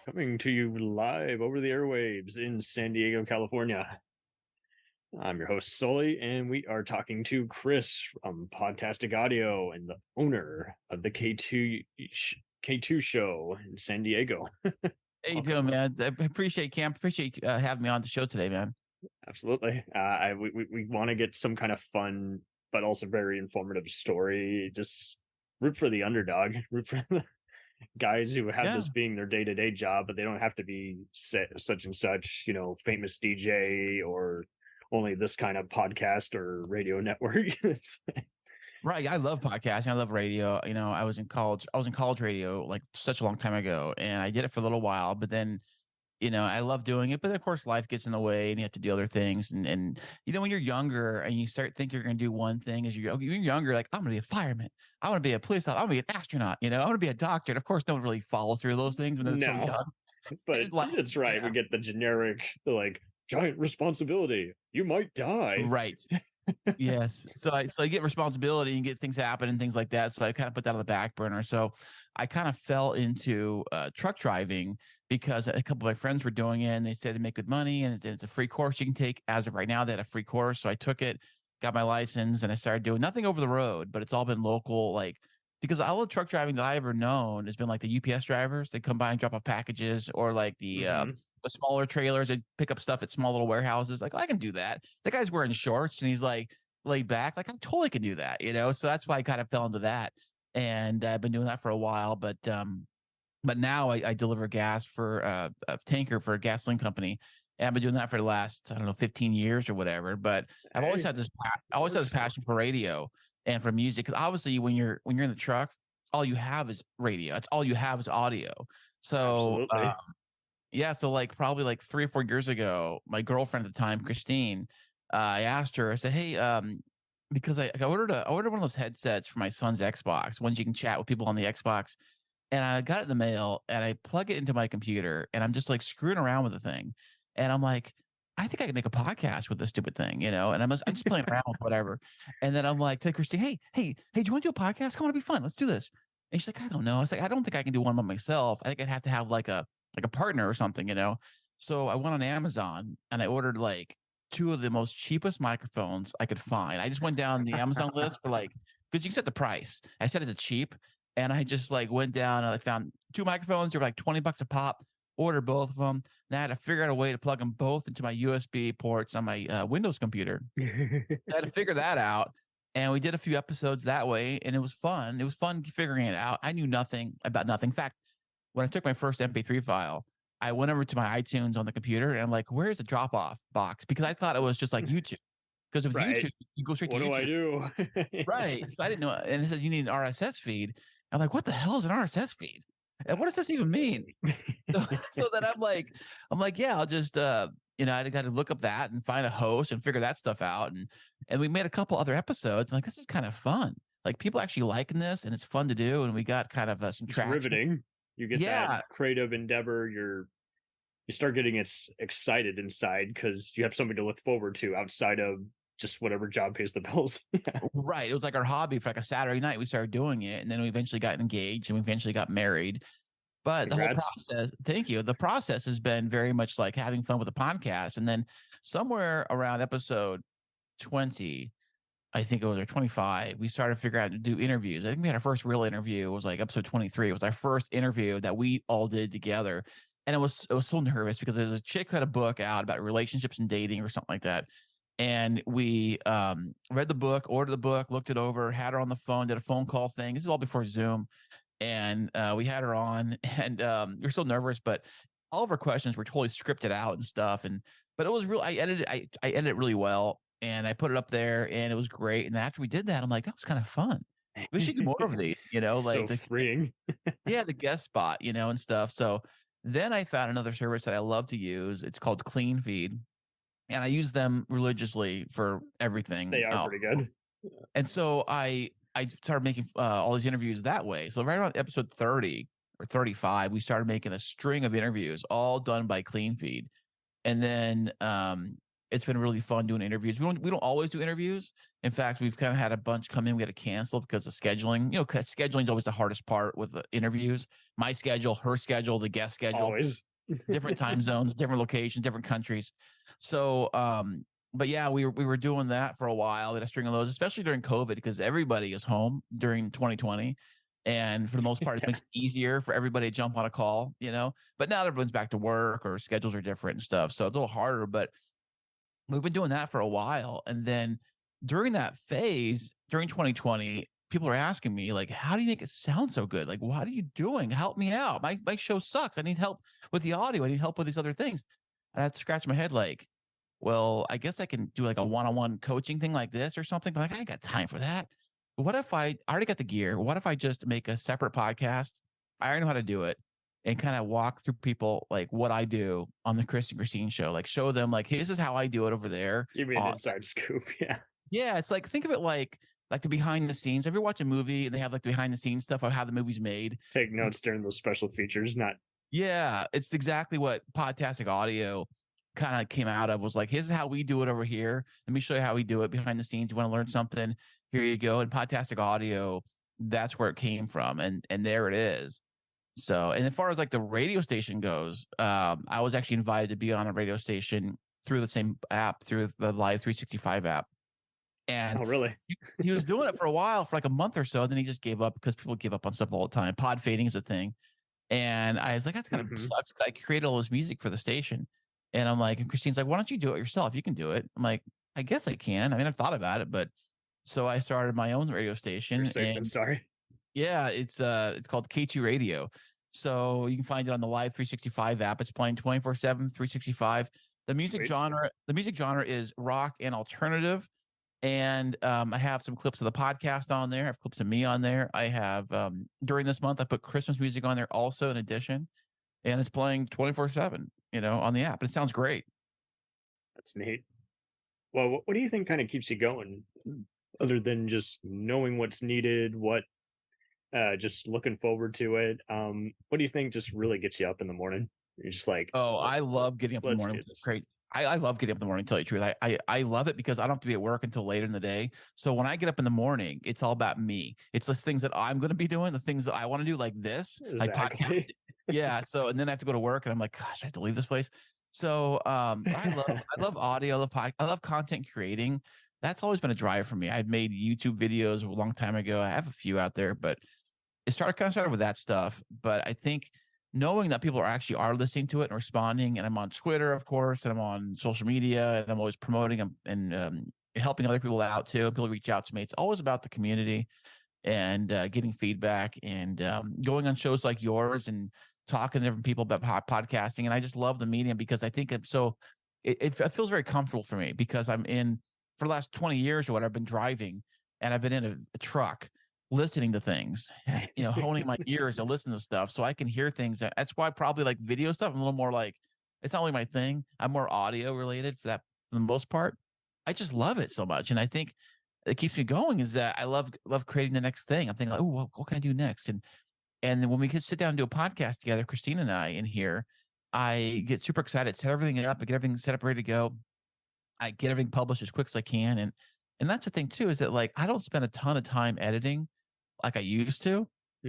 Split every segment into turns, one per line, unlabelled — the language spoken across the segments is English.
Coming to you live over the airwaves in San Diego, California. I'm your host, Sully, and we are talking to Kris from Podtastic Audio and the owner of the K2 show in San Diego.
How you doing,
Welcome.
man? I appreciate Cam. Appreciate having me on the show today, man.
Absolutely. We want to get some kind of fun, but also very informative story. Just root for the underdog, root for the guys who have
Yeah,
this being their day-to-day job, but they don't have to be such and such, famous DJ or only this kind of podcast or radio network.
right. I love podcasting. I love radio. I was in college. I was in college radio like such a long time ago, and I did it for a little while. But then, I love doing it. But of course, life gets in the way, and you have to do other things. And when you're younger and you start think you're going to do one thing, as you're younger, like I'm going to be a fireman. I want to be a police officer. I want to be an astronaut. I want to be a doctor. And of course, no one really follows through those things when they're so
No,
young.
but
Like,
it's right. We
yeah,
get the generic, like, giant responsibility. You might die.
right. Yes. So I get responsibility and get things happen and things like that. So I kind of put that on the back burner. So I kind of fell into truck driving because a couple of my friends were doing it and they said they make good money and it's a free course you can take. As of right now, they had a free course. So I took it, got my license, and I started doing nothing over the road, but it's all been local, like because all the truck driving that I ever known has been like the UPS drivers. They come by and drop off packages, or like
Hmm.
the smaller trailers that pick up stuff at small little warehouses. Like, oh, I can do that. The guy's wearing shorts and he's like laid back. Like, I totally can do that. So that's why I kind of fell into that. And I've been doing that for a while. But now I deliver gas for a tanker for a gasoline company. And I've been doing that for the last, I don't know, 15 years or whatever. But I've always
Hey,
had I always had this
works.
passion for radio and for music. Because obviously, when you're in the truck, all you have is radio. It's all you have is audio. So
Absolutely.
yeah, so like probably like 3 or 4 years ago, my girlfriend at the time, Christine, I asked her, I said, "Hey, because I ordered one of those headsets for my son's Xbox, ones you can chat with people on the Xbox, and I got it in the mail, and I plug it into my computer, and I'm just like screwing around with the thing, and I'm like, I think I can make a podcast with this stupid thing, and I'm just playing around with whatever, and then I'm like to Christine, hey, do you want to do a podcast? Come on, it'll be fun. Let's do this. And she's like, I don't know. I was like, I don't think I can do one by myself. I think I'd have to have like a partner or something. So I went on Amazon and I ordered like two of the most cheapest microphones I could find. I just went down the Amazon list for like, because you can set the price. I set it to cheap, and I just like went down and I found two microphones. They were like $20 a pop. Ordered both of them. Then I had to figure out a way to plug them both into my USB ports on my Windows computer. I had to figure that out. And we did a few episodes that way, and it was fun. It was fun figuring it out. I knew nothing about nothing. In fact, when I took my first MP3 file, I went over to my iTunes on the computer and I'm like, where's the drop off box? Because I thought it was just like YouTube. Because with
Right.
YouTube, you go straight to
What do I
YouTube.
do?
Right. So I didn't know. And it said you need an RSS feed. I'm like, what the hell is an RSS feed? And what does this even mean? So then I'm like, yeah, I'll just I got to look up that and find a host and figure that stuff out. And we made a couple other episodes. I'm like, this is kind of fun. Like people actually liking this and it's fun to do. And we got kind of some
It's
traction.
riveting. You get that
Yeah,
creative endeavor. You start getting excited inside because you have something to look forward to outside of just whatever job pays the bills.
right. It was like our hobby for like a Saturday night. We started doing it, and then we eventually got engaged, and we eventually got married. But the whole
Congrats.
process, thank you. The process has been very much like having fun with the podcast, and then somewhere around episode 20, I think it was, or 25, we started figuring out to do interviews. I think we had our first real interview. It was like episode 23. It was our first interview that we all did together. And it was so nervous because there's a chick who had a book out about relationships and dating or something like that. And we read the book, ordered the book, looked it over, had her on the phone, did a phone call thing. This is all before Zoom. And we had her on, and we were so nervous, but all of our questions were totally scripted out and stuff. But it was real. I edited it really well, and I put it up there, and it was great. And after we did that, I'm like, that was kind of fun. We should do more of these,
So
like
freeing.
the guest spot, and stuff. So then I found another service that I love to use. It's called Clean Feed, and I use them religiously for
They
everything.
are pretty good.
And so I started making all these interviews that way. So right around episode 30 or 35, we started making a string of interviews, all done by Clean Feed. And then It's been really fun doing interviews. We don't always do interviews. In fact, we've kind of had a bunch come in. We had to cancel because of scheduling. You know, scheduling is always the hardest part with the interviews. My schedule, her schedule, the guest schedule,
Always.
different time zones, different locations, different countries. So, but yeah, we were doing that for a while. We had a string of those, especially during COVID, because everybody is home during 2020. And for the most part, it makes it easier for everybody to jump on a call, you know. But now everyone's back to work or schedules are different and stuff. So it's a little harder. But we've been doing that for a while. And then during that phase, during 2020, people are asking me, like, how do you make it sound so good? Like, what are you doing? Help me out. My show sucks. I need help with the audio. I need help with these other things. And I had to scratch my head like, well, I guess I can do like a one-on-one coaching thing like this or something. But like, I ain't got time for that. But what if I already got the gear? What if I just make a separate podcast? I already know how to do it and kind of walk through people like what I do on the Kris and Kristine Show. Like show them like, hey, this is how I do it over there.
Give me an inside scoop. Yeah.
Yeah, it's like think of it like the behind the scenes. Have you watched a movie and they have like the behind the scenes stuff of how the movie's made?
Take notes during those special features. Not.
Yeah, it's exactly what Podtastic Audio kind of came out of. Was like, here's how we do it over here. Let me show you how we do it behind the scenes. You want to learn something? Here you go. And Podtastic Audio, that's where it came from, and there it is. So, and as far as like the radio station goes, I was actually invited to be on a radio station through the same app, through the Live 365 app. And
oh, really?
he was doing it for a while, for like a month or so. Then he just gave up because people give up on stuff all the time. Pod fading is a thing. And I was like, that's kind of sucks. I created all this music for the station. And I'm like, and Kristine's like, why don't you do it yourself? You can do it. I'm like, I guess I can. I mean, I've thought about it, but so I started my own radio station.
You're safe and sorry.
Yeah, it's called K2 Radio. So you can find it on the Live 365 app. It's playing 24/7, 365. The music genre is rock and alternative. And I have some clips of the podcast on there. I have clips of me on there. I have during this month I put Christmas music on there also in addition. And it's playing 24/7, you know, on the app. It sounds great.
That's neat. Well, what do you think kind of keeps you going other than just knowing what's needed, what just looking forward to it? What do you think just really gets you up in the morning? You're just like,
oh, I love getting up in the morning. Great. I love getting up in the morning, to tell you the truth. I love it because I don't have to be at work until later in the day. So when I get up in the morning, it's all about me. It's the things that I'm going to be doing, the things that I want to do, like this, like podcast. Yeah. So, and then I have to go to work and I'm like, gosh, I have to leave this place. So I love audio, I love content creating. That's always been a drive for me. I've made YouTube videos a long time ago. I have a few out there, but it started with that stuff. But I think knowing that people are listening to it and responding, and I'm on Twitter, of course, and I'm on social media, and I'm always promoting and helping other people out too. People reach out to me. It's always about the community and getting feedback and going on shows like yours and talking to different people about podcasting. And I just love the medium because I think it feels very comfortable for me because I'm for the last 20 years or what, I've been driving and I've been in a truck listening to things, you know, honing my ears to listen to stuff so I can hear things. That's why probably like video stuff, I'm a little more like, it's not really my thing. I'm more audio related for the most part. I just love it so much. And I think it keeps me going is that I love creating the next thing. I'm thinking like, oh, what can I do next? And then when we could sit down and do a podcast together, Kristine and I in here, I get super excited, set everything up, I get everything set up, ready to go. I get everything published as quick as I can. And that's the thing too, is that like, I don't spend a ton of time editing like I used to.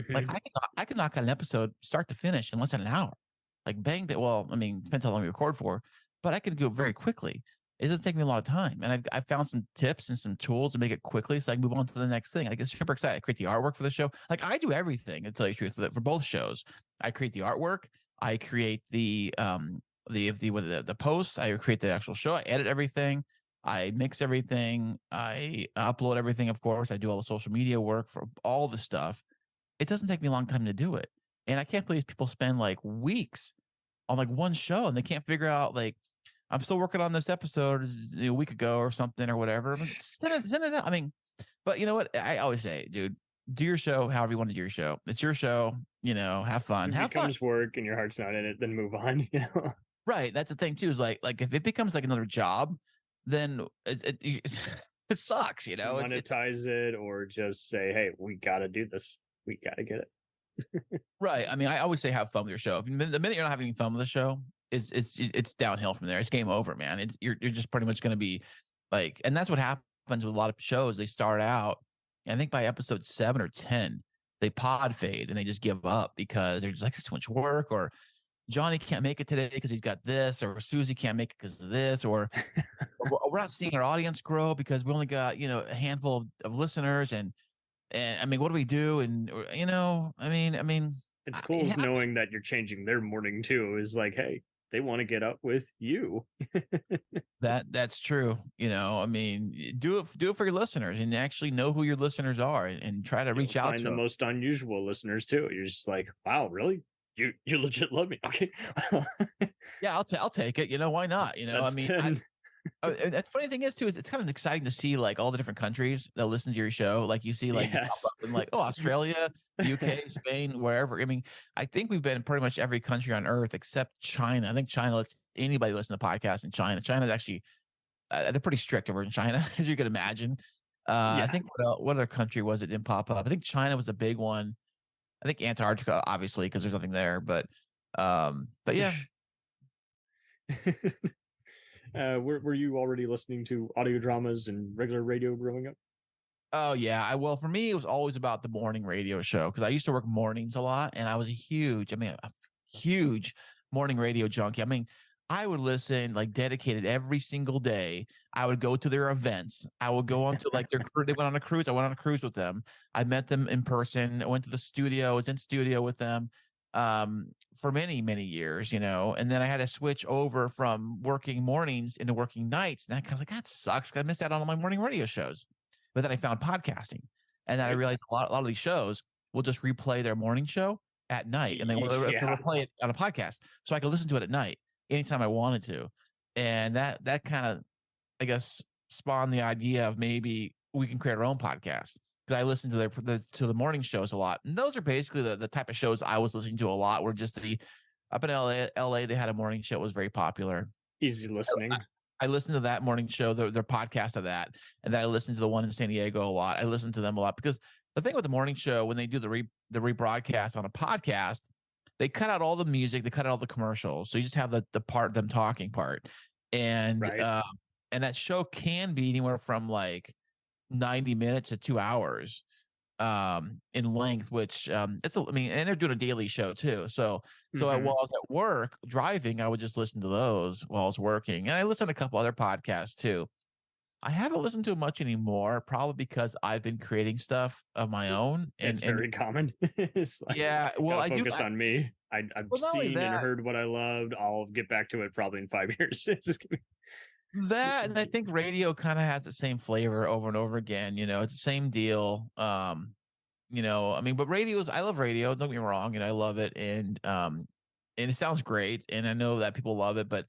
Like I can knock out an episode start to finish in less than an hour. Like bang, well, I mean, depends how long we record for, but I can do it very quickly. It doesn't take me a lot of time. And I've found some tips and some tools to make it quickly so I can move on to the next thing. I get super excited. I create the artwork for the show. Like I do everything, to tell you the truth, for both shows. I create the artwork. I create the posts. I create the actual show. I edit everything. I mix everything. I upload everything, of course. I do all the social media work for all the stuff. It doesn't take me a long time to do it. And I can't believe people spend like weeks on like one show and they can't figure out like, I'm still working on this episode a week ago or something or whatever. Send it out. I mean, but you know what? I always say, dude, do your show however you want to do your show. It's your show, you know, have fun.
If it becomes work and your heart's not in it, then move on, you know?
Right. That's the thing too, is like if it becomes like another job, then it sucks, you know?
Monetize it or just say, hey, we got to do this. We got to get it.
Right. I mean, I always say have fun with your show. The minute you're not having fun with the show, it's downhill from there. It's game over, man. You're just pretty much going to be like, and that's what happens with a lot of shows. They start out, and I think by episode 7 or 10, they pod fade and they just give up because they're just like, it's too much work, or Johnny can't make it today because he's got this, or Susie can't make it because of this, or we're not seeing our audience grow because we only got, a handful of listeners, and I mean, what do we do? And
It's
it
cool
happens.
knowing that you're changing their morning too. Is like, hey, they want to get up with you.
That's true. Do it for your listeners and actually know who your listeners are, and try to
You'll
reach out
find
to
the
them.
most unusual listeners too. You're just like, wow, really? You legit love me? Okay,
Yeah, I'll take it. Why not?
that's 10.
And the funny thing is too, is it's kind of exciting to see like all the different countries that listen to your show. Like you see, like you pop
Yes.
up in like, oh, Australia, UK, Spain, wherever. I mean, I think we've been in pretty much every country on earth except China. I think China lets anybody listen to podcasts in China. China's actually they're pretty strict over in China, as you can imagine. I
Yeah.
think what other country was it didn't pop up? I think China was the big one. I think Antarctica, obviously, because there's nothing there. But yeah.
Were you already listening to audio dramas and regular radio growing up?
Oh yeah. Well, for me, it was always about the morning radio show because I used to work mornings a lot, and I was a huge morning radio junkie. I mean, I would listen like dedicated every single day. I would go to their events. I would go on to like their cruise. They went on a cruise. I went on a cruise with them. I met them in person. I went to the studio. I was in studio with them for many, many years, and then I had to switch over from working mornings into working nights. And I kind of like, that sucks. I missed out on all my morning radio shows. But then I found podcasting, and then I
Right.
realized a lot of these shows will just replay their morning show at night, and they will
Yeah.
replay it on a podcast, so I could listen to it at night anytime I wanted to. And that kind of, I guess, spawned the idea of maybe we can create our own podcast, because I listen to the morning shows a lot, and those are basically the type of shows I was listening to a lot. Were just up in LA, they had a morning show that was very popular.
Easy listening.
I listened to that morning show, their podcast of that, and then I listened to the one in San Diego a lot. I listened to them a lot because the thing with the morning show, when they do the rebroadcast on a podcast, they cut out all the music, they cut out all the commercials, so you just have the part them talking part, and
Right.
and that show can be anywhere from like 90 minutes to 2 hours in length, which I mean, and they're doing a daily show too. So
Mhm.
while I was at work driving, I would just listen to those while I was working. And I listened to a couple other podcasts too. I haven't listened to much anymore, probably because I've been creating stuff of my own.
It's
And
very common. It's like,
yeah, well,
gotta focus on me. I've
well, not only
seen and
that,
heard what I loved. I'll get back to it probably in 5 years.
and I think radio kind of has the same flavor over and over again. It's the same deal. I mean, but I love radio. Don't get me wrong, and I love it, and it sounds great, and I know that people love it. But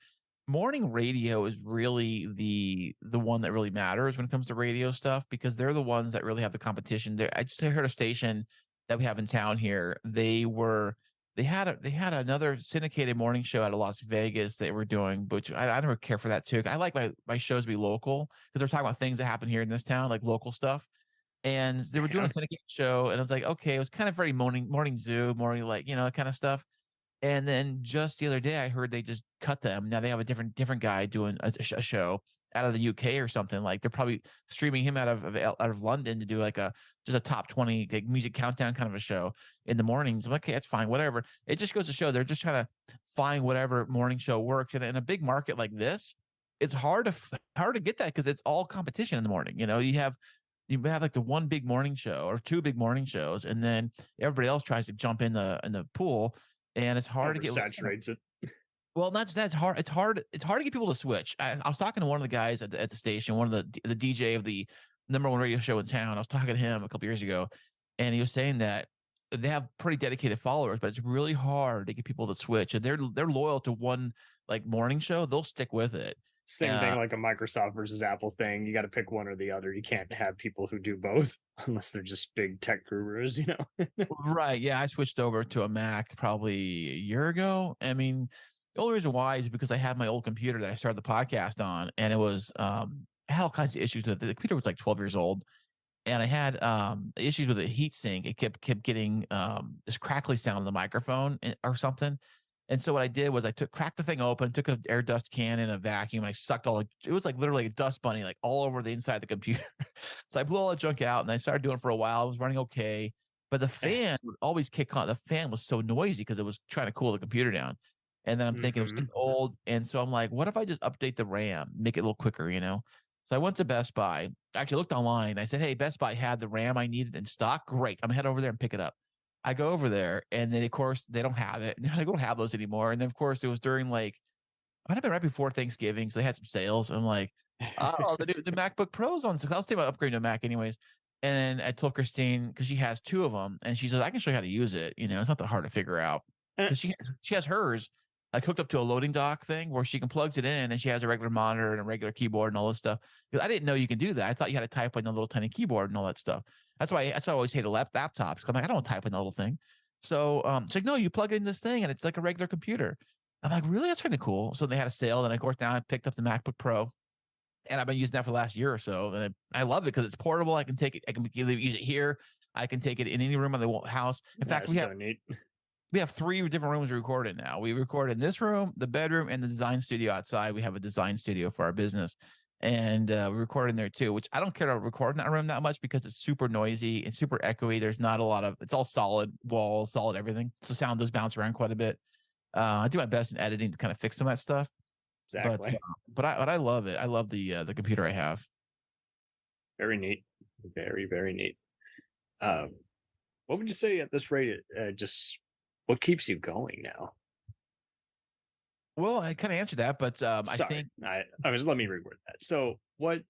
morning radio is really the one that really matters when it comes to radio stuff, because they're the ones that really have the competition. I just heard a station that we have in town here. They had another syndicated morning show out of Las Vegas they were doing, which I never care for that too. I like my shows to be local because they're talking about things that happen here in this town, like local stuff. And they were doing
Yeah.
a syndicated show, and I was like, okay, it was kind of very morning zoo, morning, like, kind of stuff. And then just the other day, I heard they just cut them. Now they have a different guy doing a show out of the UK or something. Like they're probably streaming him out of London to do like just a top 20 like music countdown kind of a show in the mornings. I'm like, okay, that's fine, whatever. It just goes to show they're just trying to find whatever morning show works. And in a big market like this, it's hard to get that because it's all competition in the morning. You have like the one big morning show or two big morning shows, and then everybody else tries to jump in the pool, and it's hard to get listeners.
Oversaturates it.
Well, not just that, it's hard. It's hard to get people to switch. I was talking to one of the guys at the station, one of the DJ of the number one radio show in town. I was talking to him a couple years ago, and he was saying that they have pretty dedicated followers, but it's really hard to get people to switch. And they're loyal to one like morning show. They'll stick with it.
Same thing like a Microsoft versus Apple thing. You got to pick one or the other. You can't have people who do both unless they're just big tech gurus.
Right. Yeah. I switched over to a Mac probably a year ago. I mean, the only reason why is because I had my old computer that I started the podcast on, and it was, I had all kinds of issues with it. The computer was like 12 years old, and I had issues with the heat sink. It kept getting this crackly sound in the microphone or something. And so what I did was I cracked the thing open, took an air dust can and a vacuum, and I sucked it was like literally a dust bunny, like all over the inside of the computer. So I blew all the junk out, and I started doing it for a while. It was running okay, but the fan would always kick on. The fan was so noisy because it was trying to cool the computer down. And then I'm thinking it was getting old, and so I'm like, what if I just update the RAM, make it a little quicker, So I went to Best Buy. I actually looked online. I said, hey, Best Buy had the RAM I needed in stock. Great. I'm going to head over there and pick it up. I go over there, and then, of course, they don't have it. They don't have those anymore. And then, of course, it was during like, might have been right before Thanksgiving. So they had some sales. I'm like, oh, the MacBook Pro's on. So I was thinking about upgrading to a Mac anyways. And I told Kristine, because she has two of them, and she says, I can show you how to use it. It's not that hard to figure out. Because she has hers like hooked up to a loading dock thing where she can plugs it in, and she has a regular monitor and a regular keyboard and all this stuff. Because I didn't know you can do that. I thought you had to type on the little tiny keyboard and all that stuff. That's why I always hated laptops. I'm like, I don't type on the little thing. So she's like, no, you plug in this thing and it's like a regular computer. I'm like, really? That's kind of cool. So they had a sale, and of course now I picked up the MacBook Pro, and I've been using that for the last year or so. And I love it because it's portable. I can take it. I can either use it here. I can take it in any room of the house. In fact, we have 3 different rooms we record in now. We record in this room, the bedroom, and the design studio outside. We have a design studio for our business, and we record in there too, which I don't care to record in that room that much because it's super noisy and super echoey. There's not a lot of, it's all solid walls, solid everything. So sound does bounce around quite a bit. I do my best in editing to kind of fix some of that stuff.
Exactly.
But I love it. I love the computer I have.
Very neat. Very, very neat. What would you say at this rate? Just what keeps you going now?
Well, I kind of answered that, but I think
let me reword that. So what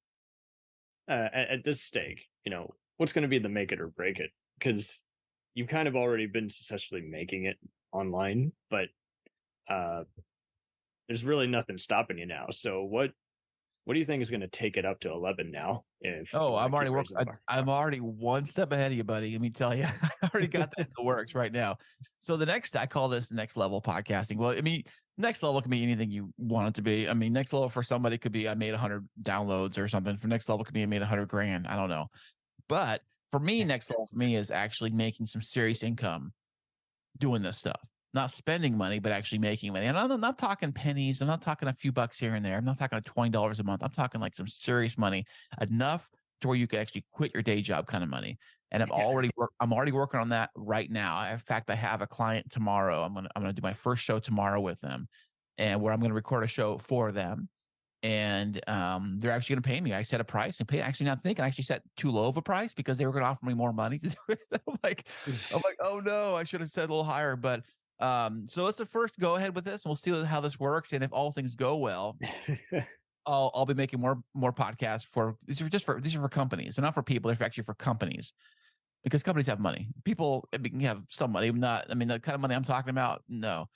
at this stake, what's going to be the make it or break it? Because you've kind of already been successfully making it online, but there's really nothing stopping you now. So what do you think is going to take it up to 11 now?
I'm already one step ahead of you, buddy. Let me tell you, I already got that in the works right now. So I call this next level podcasting. Well, I mean, next level can be anything you want it to be. I mean, next level for somebody could be I made 100 downloads or something. For next level could be I made 100 grand. I don't know. But for me, next level for me is actually making some serious income doing this stuff. Not spending money, but actually making money. And I'm not talking pennies. I'm not talking a few bucks here and there. I'm not talking $20 a month. I'm talking like some serious money, enough to where you can actually quit your day job kind of money. And I'm already working on that right now. In fact, I have a client tomorrow. I'm gonna do my first show tomorrow with them, and where I'm gonna record a show for them. And they're actually going to pay me. I set a price and actually not thinking. I actually set too low of a price because they were going to offer me more money to do it. I'm like, oh no, I should have set a little higher. But so let's first go ahead with this, and we'll see how this works. And if all things go well, I'll be making more podcasts these are for companies. They're not for people. They're actually for companies, because companies have money. People can have some money, not. I mean, the kind of money I'm talking about, no.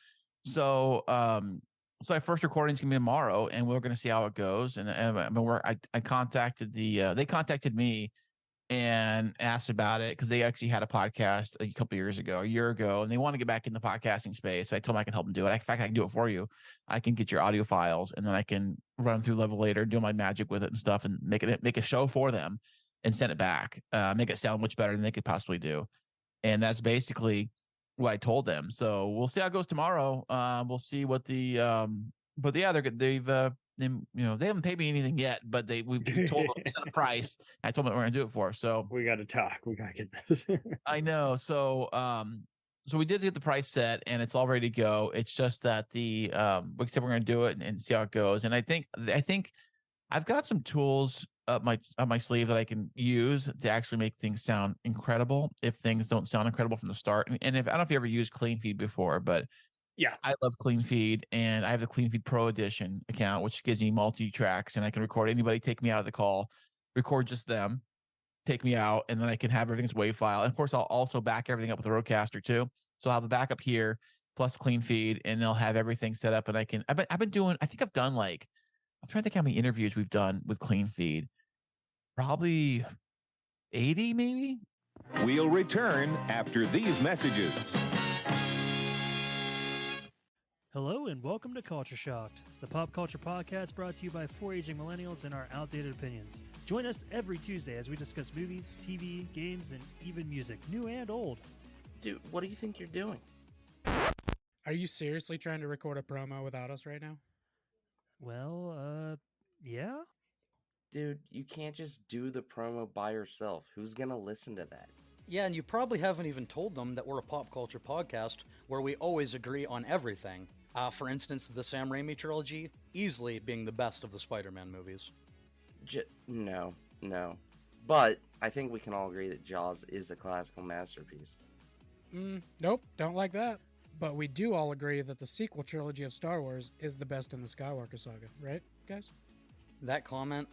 So so my first recording is gonna be tomorrow, and we're gonna see how it goes. And I contacted they contacted me and asked about it because they actually had a podcast a year ago, and they want to get back in the podcasting space. I told them I can help them do it. In fact, I can do it for you. I can get your audio files, and then I can run them through Levelator, do my magic with it and stuff, and make a show for them and send it back. Make it sound much better than they could possibly do. And that's basically what I told them. So we'll see how it goes tomorrow. We'll see what but yeah, they haven't paid me anything yet, but we told them to set a price. I told them we're gonna do it for. So
we got to talk. We got to get this.
I know. So so we did get the price set, and it's all ready to go. It's just that we said we're gonna do it and see how it goes. And I think I've got some tools up my sleeve that I can use to actually make things sound incredible if things don't sound incredible from the start. And if I don't know if you ever used CleanFeed before, but
yeah,
I love CleanFeed, and I have the CleanFeed Pro Edition account, which gives me multi-tracks, and I can record anybody, take me out of the call, record just them, take me out, and then I can have everything's WAV file. And of course, I'll also back everything up with the Rodecaster too. So I'll have the backup here plus CleanFeed, and they'll have everything set up. And I've been doing. I think I've done I'm trying to think how many interviews we've done with CleanFeed. Probably 80, maybe.
We'll return after these messages.
Hello and welcome to Culture Shocked, the pop culture podcast brought to you by 4 aging millennials and our outdated opinions. Join us every Tuesday as we discuss movies, TV, games, and even music, new and old.
Dude, what do you think you're doing? Are you seriously trying to record a promo without us right now?
Well, yeah.
Dude, you can't just do the promo by yourself. Who's gonna listen to that?
Yeah, and you probably haven't even told them that we're a pop culture podcast where we always agree on everything. For instance, the Sam Raimi trilogy, easily being the best of the Spider-Man movies.
No. But I think we can all agree that Jaws is a classical masterpiece.
Nope, don't like that. But we do all agree that the sequel trilogy of Star Wars is the best in the Skywalker saga, right, guys?
That comment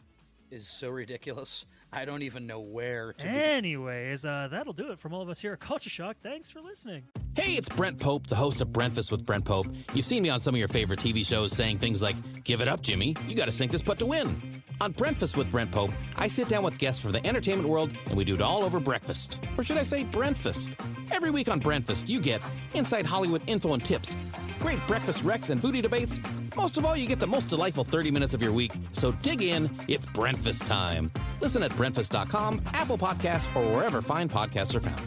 is so ridiculous. I don't even know where to
Anyways, that'll do it from all of us here at Culture Shock. Thanks for listening.
Hey, it's Brent Pope, the host of Breakfast with Brent Pope. You've seen me on some of your favorite TV shows saying things like, "Give it up, Jimmy. You got to sink this putt to win." On Breakfast with Brent Pope, I sit down with guests from the entertainment world, and we do it all over breakfast. Or should I say Brentfast? Every week on Brentfast, you get inside Hollywood info and tips, great breakfast wrecks and booty debates. Most of all, you get the most delightful 30 minutes of your week. So dig in. It's Brentfast time. Listen at Brentfast.com, Apple Podcasts, or wherever fine podcasts are found.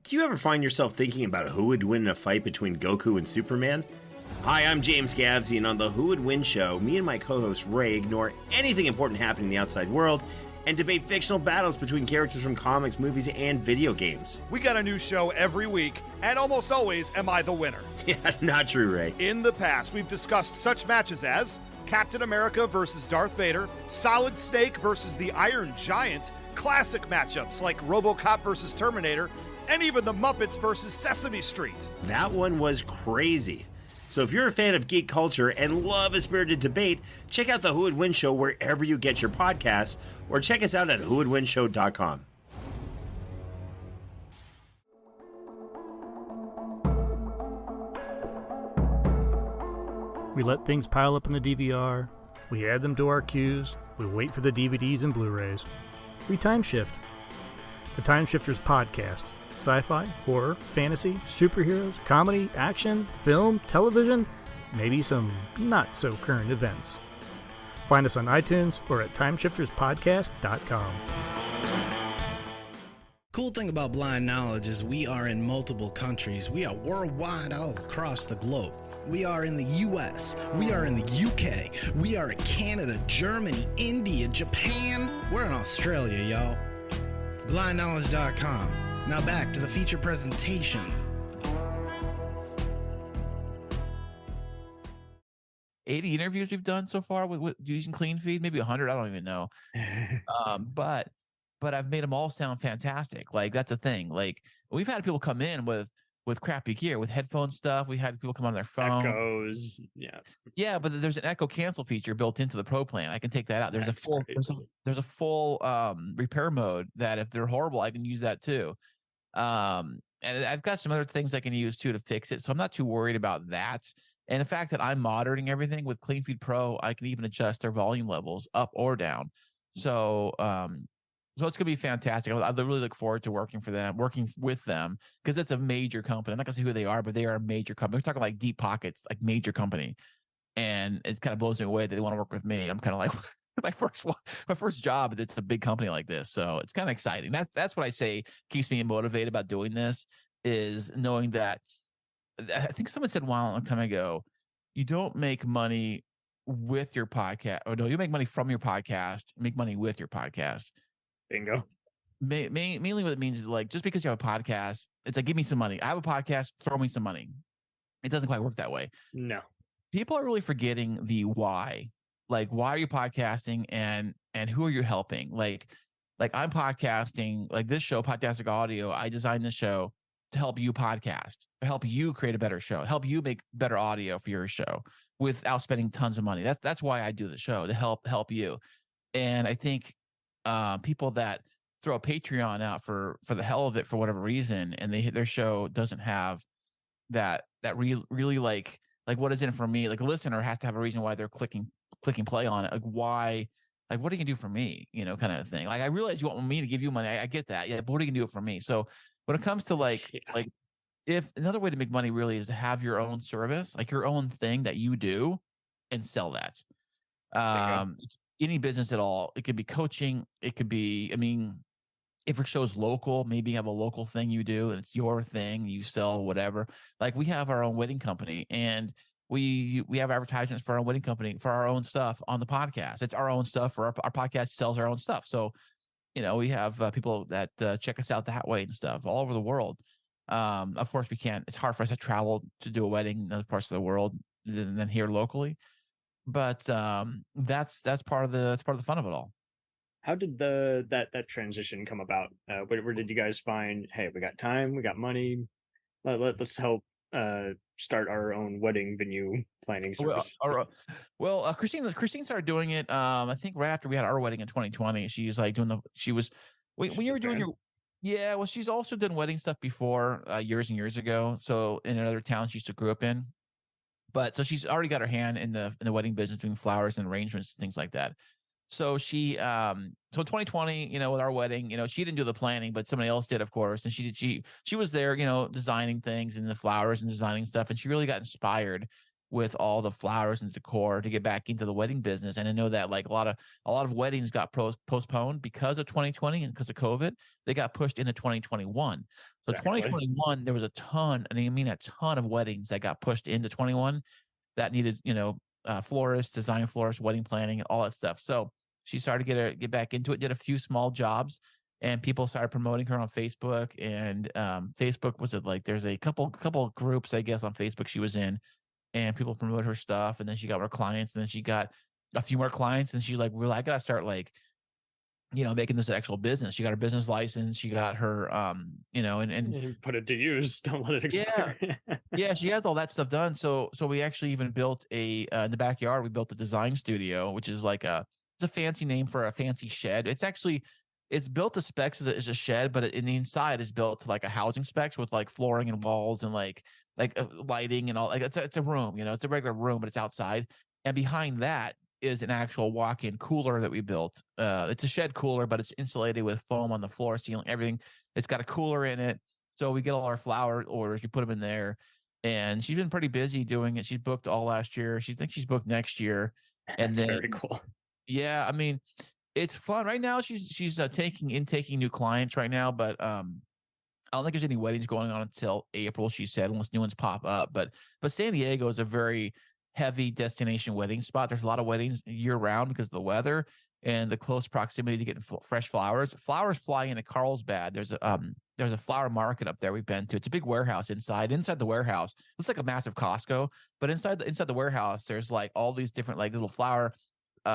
Do you ever find yourself thinking about who would win in a fight between Goku and Superman? Hi, I'm James Gavsey, and on the Who Would Win show, me and my co-host Ray ignore anything important happening in the outside world and debate fictional battles between characters from comics, movies, and video games.
We got a new show every week, and almost always am I the winner.
Yeah, not true, Ray.
In the past, we've discussed such matches as Captain America versus Darth Vader, Solid Snake versus the Iron Giant, classic matchups like RoboCop versus Terminator, and even the Muppets versus Sesame Street.
That one was crazy. So if you're a fan of geek culture and love a spirited debate, check out the Who Would Win show wherever you get your podcasts, or check us out at whowouldwinshow.com.
We let things pile up in the DVR, we add them to our queues, we wait for the DVDs and Blu-rays. We time shift. The Time Shifters Podcast. Sci-fi, horror, fantasy, superheroes, comedy, action, film, television, maybe some not-so-current events. Find us on iTunes or at timeshifterspodcast.com.
Cool thing about Blind Knowledge is we are in multiple countries. We are worldwide all across the globe. We are in the US, we are in the UK, we are in Canada, Germany, India, Japan. We're in Australia, y'all. BlindKnowledge.com. Now back to the feature presentation.
80 interviews we've done so far with using Clean Feed, maybe 100. I don't even know. But I've made them all sound fantastic. Like, that's the thing. Like, we've had people come in with crappy gear, with headphone stuff. We had people come on their phone.
Echoes.
Yeah, but there's an echo cancel feature built into the Pro plan. I can take that out. There's a full repair mode that if they're horrible, I can use that too. And I've got some other things I can use too to fix it. So I'm not too worried about that. And the fact that I'm monitoring everything with CleanFeed Pro, I can even adjust their volume levels up or down. So it's gonna be fantastic. I really look forward to working with them, because it's a major company. I'm not gonna say who they are, but they are a major company. We're talking like deep pockets, like major company, and it kind of blows me away that they want to work with me. I'm kind of like my first job. It's a big company like this, so it's kind of exciting. That's what I say keeps me motivated about doing this, is knowing that. I think someone said a long time ago, you don't make money with your podcast. Oh no, you make money from your podcast. Make money with your podcast.
Bingo.
Mainly what it means is, like, just because you have a podcast, it's like, give me some money. I have a podcast, throw me some money. It doesn't quite work that way.
No.
People are really forgetting the why. Like, why are you podcasting, and who are you helping? Like I'm podcasting, like this show, Podtastic Audio. I designed this show to help you podcast, to help you create a better show, help you make better audio for your show without spending tons of money. That's why I do the show, to help you. And I think people that throw a Patreon out for the hell of it for whatever reason, and their show doesn't have that really like what is in it for me? Like, a listener has to have a reason why they're clicking play on it. Like, why? Like, what are you gonna do for me? You know, kind of thing. Like, I realize you want me to give you money. I get that. Yeah, but what are you gonna do it for me? So when it comes to like if another way to make money really is to have your own service, like your own thing that you do, and sell that. Any business at all. It could be coaching. It could be, if a show's local, maybe you have a local thing you do and it's your thing, you sell whatever. Like we have our own wedding company, and we have advertisements for our own wedding company for our own stuff on the podcast. It's our own stuff for our podcast sells our own stuff. So, we have people that check us out that way and stuff all over the world. Of course, we can't. It's hard for us to travel to do a wedding in other parts of the world than here locally. But that's part of the fun of it all.
How did that transition come about? Where did you guys find, hey, we got time, we got money, let's help start our own wedding venue planning service?
Well, Kristine started doing it. I think right after we had our wedding in 2020. She's like doing when you were doing your. Yeah, well, she's also done wedding stuff before, years and years ago. So in another town she used to grew up in, but so she's already got her hand in the wedding business, doing flowers and arrangements and things like that. So she, so 2020, with our wedding, she didn't do the planning, but somebody else did, of course. And she was there, designing things and the flowers and designing stuff. And she really got inspired with all the flowers and decor to get back into the wedding business. And I know that like a lot of weddings got postponed because of 2020 and because of COVID. They got pushed into 2021. So exactly. 2021, there was a ton, and I mean a ton of weddings that got pushed into 21 that needed, florists, design florists, wedding planning, all that stuff. So she started to get back into it, did a few small jobs, and people started promoting her on Facebook. And Facebook was there's a couple groups, I guess, on Facebook she was in, and people promoted her stuff. And then she got more clients, and then she got a few more clients, and she's like, I gotta start making this an actual business. She got her business license. She got her, and
put it to use. Don't let it expire.
Yeah, she has all that stuff done. So we actually even built in the backyard. We built a design studio, which is it's a fancy name for a fancy shed. It's built to specs as a shed, but in the inside is built to like a housing specs with like flooring and walls and like lighting and all. Like it's a room, it's a regular room, but it's outside. And behind that is an actual walk-in cooler that we built. It's a shed cooler, but it's insulated with foam on the floor, ceiling, everything. It's got a cooler in it. So we get all our flower orders, you put them in there. And she's been pretty busy doing it. She's booked all last year. She thinks she's booked next year. And
That's very cool.
Yeah, I mean, it's fun. Right now, she's taking new clients right now, but I don't think there's any weddings going on until April, she said, unless new ones pop up. But San Diego is a very heavy destination wedding spot. There's a lot of weddings year round because of the weather and the close proximity to getting fresh flowers. Flowers fly into Carlsbad. There's a flower market up there we've been to. It's a big warehouse inside. Inside the warehouse, it's like a massive Costco, but inside the warehouse, there's like all these different like little flower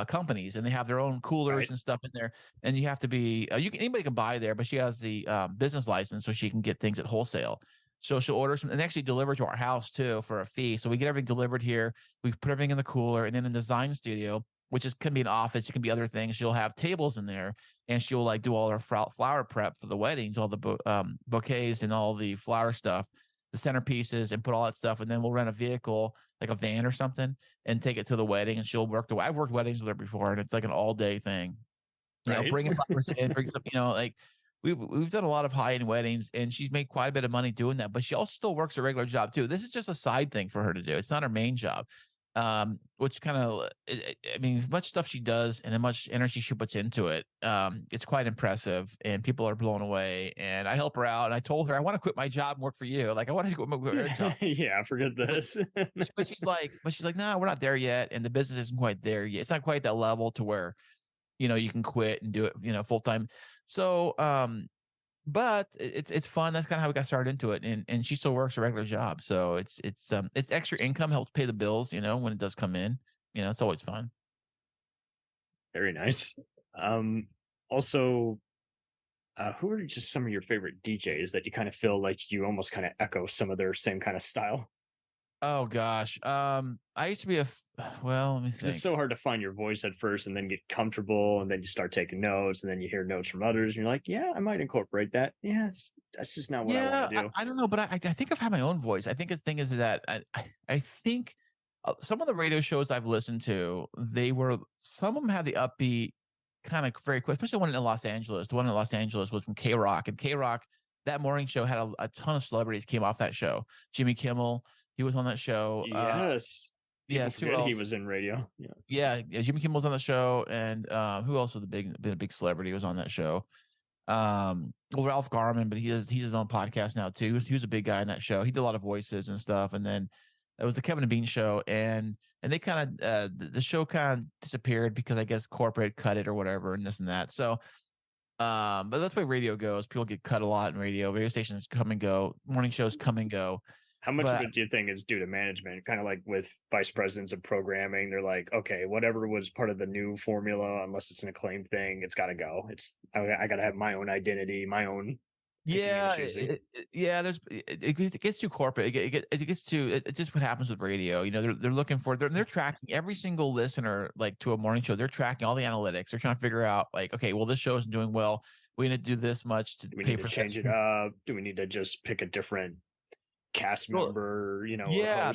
companies, and they have their own coolers and stuff in there. And you have to be anybody can buy there, but she has the business license, so she can get things at wholesale. So she'll order some and actually deliver to our house too for a fee. So we get everything delivered here. We put everything in the cooler, and then in the design studio, which can be an office, it can be other things. She'll have tables in there, and she'll like do all her flower prep for the weddings, all the bouquets and all the flower stuff, the centerpieces, and put all that stuff. And then we'll rent a vehicle, like a van or something, and take it to the wedding. And she'll work I've worked weddings with her before, and it's like an all day thing. Bringing flowers in, bring stuff, like we've done a lot of high end weddings, and she's made quite a bit of money doing that. But she also still works a regular job too. This is just a side thing for her to do. It's not her main job. Which kind of, I mean, much stuff she does and how much energy she puts into it, it's quite impressive, and people are blown away. And I help her out, and I told her I want to quit my job and work for you. Like I want to quit my job.
Yeah, forget this.
but she's like, no, we're not there yet, and the business isn't quite there yet. It's not quite that level to where, you can quit and do it, full time. So, but it's fun. That's kind of how we got started into it, and she still works a regular job, so it's extra income, helps pay the bills, when it does come in. It's always fun.
Very nice. Also, who are just some of your favorite DJs that you kind of feel like you almost kind of echo some of their same kind of style?
Oh gosh, I used to be let me think.
It's so hard to find your voice at first, and then get comfortable, and then you start taking notes, and then you hear notes from others, and you're like, yeah, I might incorporate that. Yeah, that's just not what I want to do.
I don't know, but I think I've had my own voice. I think the thing is that I think some of the radio shows I've listened to, some of them had the upbeat kind of very quick, especially the one in Los Angeles. The one in Los Angeles was from K-Rock, and K-Rock, that morning show had a ton of celebrities came off that show. Jimmy Kimmel, he was on that show.
Yes.
Yes. Who else?
He was in radio.
Yeah. Jimmy Kimmel was on the show, and who else was been a big celebrity was on that show? Well, Ralph Garman, but he's his own podcast now too. He was a big guy in that show. He did a lot of voices and stuff. And then it was the Kevin and Bean show, and they kind of the show kind of disappeared because I guess corporate cut it or whatever, and this and that. So, but that's the way radio goes. People get cut a lot in radio. Radio stations come and go. Morning shows come and go.
How much of it do you think is due to management? Kind of like with vice presidents of programming, they're like, okay, whatever was part of the new formula, unless it's an acclaimed thing, it's got to go. I got to have my own identity, my own.
Yeah, it gets too corporate. It gets too. It's just what happens with radio. You know, they're looking for they're tracking every single listener like to a morning show. They're tracking all the analytics. They're trying to figure out like, okay, well, this show isn't doing well. We need to do this much to
we
pay
need
for
to change it up. Do we need to just pick a different cast member, you know?
Yeah,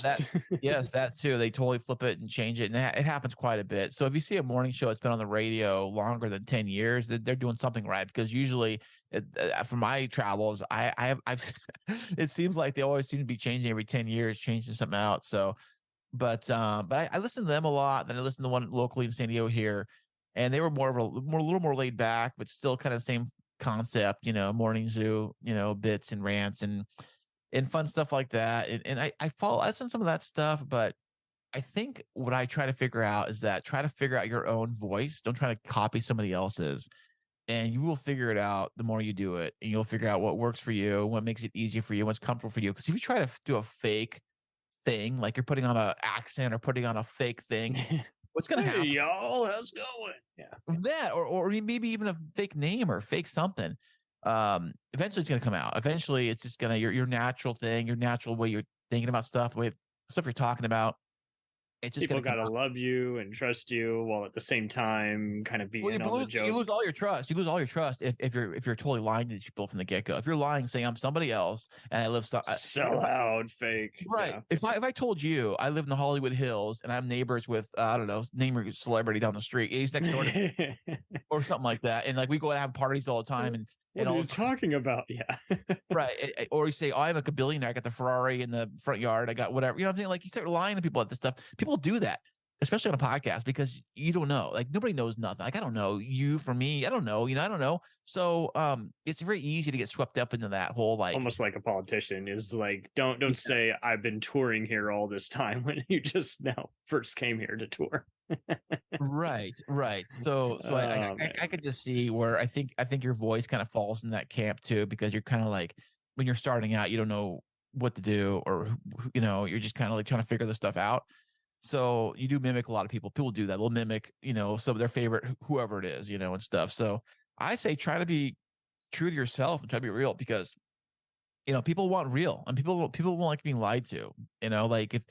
yes, that too. They totally flip it and change it, and it happens quite a bit. So if you see a morning show that's been on the radio longer than 10 years, they're doing something right, because usually for my travels, I've it seems like they always seem to be changing every 10 years, changing something out. So but I listen to them a lot. Then I listen to one locally in San Diego here, and they were a little more laid back, but still kind of same concept, you know, morning zoo, you know, bits and rants and fun stuff like that. And I listen to some of that stuff, but I think what I try to figure out is that try to figure out your own voice. Don't try to copy somebody else's, and you will figure it out the more you do it, and you'll figure out what works for you, what makes it easier for you, what's comfortable for you. Because if you try to do a fake thing, like you're putting on an accent or putting on a fake thing, what's going to happen?
Y'all, how's it going? Yeah.
That, or maybe even a fake name or fake something. Eventually it's going to come out. Eventually it's just going to, your natural thing, your natural way you're thinking about stuff, the way stuff you're talking about. It's just
people got to love you and trust you, while at the same time kind of being on the joke.
You lose all your trust. You lose all your trust if you're totally lying to these people from the get go. If you're lying, saying I'm somebody else and I live
sell out, fake,
right? Yeah. If I told you I live in the Hollywood Hills and I'm neighbors with I don't know, name a celebrity down the street, he's next door to me, or something like that, and like we go out and have parties all the time, and
what are you talking about? Yeah.
Right. Or you say, oh, I'm a billionaire. I got the Ferrari in the front yard. I got whatever. You know what I'm saying? Like you start lying to people at this stuff. People do that, especially on a podcast, because you don't know. Like nobody knows nothing. Like I don't know you from me. I don't know. You know, I don't know. So it's very easy to get swept up into that whole like
almost like a politician is like, don't say I've been touring here all this time when you just now first came here to tour.
Right. So I could just see where I think your voice kind of falls in that camp too, because you're kind of like when you're starting out, you don't know what to do, or you know, you're just kind of like trying to figure this stuff out. So you do mimic a lot of people. People do that. They'll mimic, you know, some of their favorite whoever it is, you know, and stuff. So I say try to be true to yourself and try to be real, because you know people want real, and people won't like being lied to. You know, like if.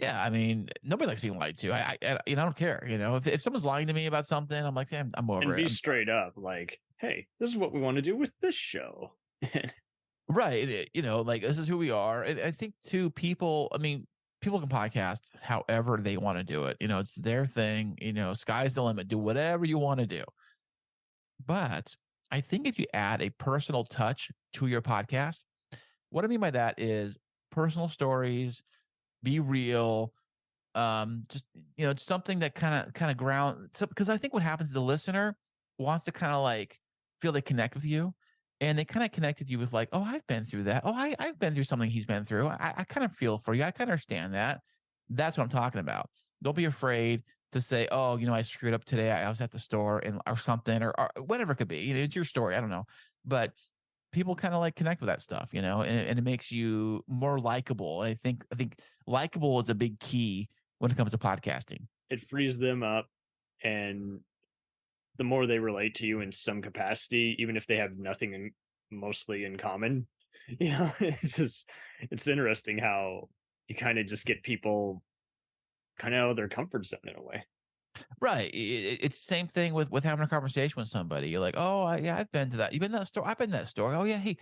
Yeah, I mean, nobody likes being lied to. I don't care. You know, if someone's lying to me about something, I'm like, damn, I'm over it.
And be straight up, like, hey, this is what we want to do with this show.
Right. You know, like this is who we are. And I think too, people can podcast however they want to do it. You know, it's their thing. You know, sky's the limit. Do whatever you want to do. But I think if you add a personal touch to your podcast, what I mean by that is personal stories. Be real, just you know, it's something that kind of ground. Because I think what happens is the listener wants to kind of like feel they connect with you, and they kind of connect with you with like, oh, I've been through that. Oh, I've been through something he's been through. I kind of feel for you. I kind of understand that. That's what I'm talking about. Don't be afraid to say, oh, you know, I screwed up today. I was at the store or something, or whatever it could be. You know, it's your story. I don't know, but people kind of like connect with that stuff, you know, and it makes you more likable. And I think likable is a big key when it comes to podcasting.
It frees them up, and the more they relate to you in some capacity, even if they have nothing mostly in common, you know, it's interesting how you kind of just get people kind of out of their comfort zone in a way.
Right. It's the same thing with having a conversation with somebody. You're like, oh, yeah, I've been to that. You've been to that store. I've been to that store. Oh, yeah. Hey,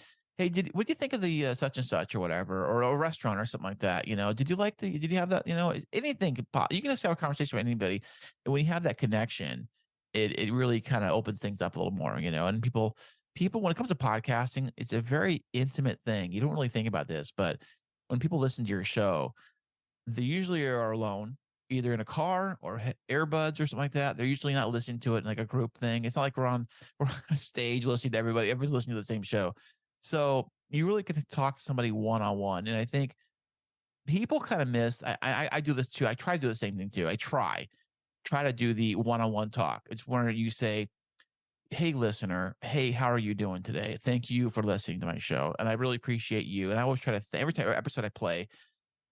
what do you think of the such and such or whatever, or a restaurant or something like that? You know, did you have that? You know, anything could pop. You can just have a conversation with anybody. And when you have that connection, it really kind of opens things up a little more, you know, and people, when it comes to podcasting, it's a very intimate thing. You don't really think about this, but when people listen to your show, they usually are alone. either in a car or earbuds or something like that. They're usually not listening to it in like a group thing. It's not like we're on a stage listening to everybody. Everybody's listening to the same show. So you really get to talk to somebody one-on-one. And I think people kind of miss, I do this too. I try to do the same thing too. I try to do the one-on-one talk. It's where you say, hey, listener, hey, how are you doing today? Thank you for listening to my show. And I really appreciate you. And I always try to, every time episode I play,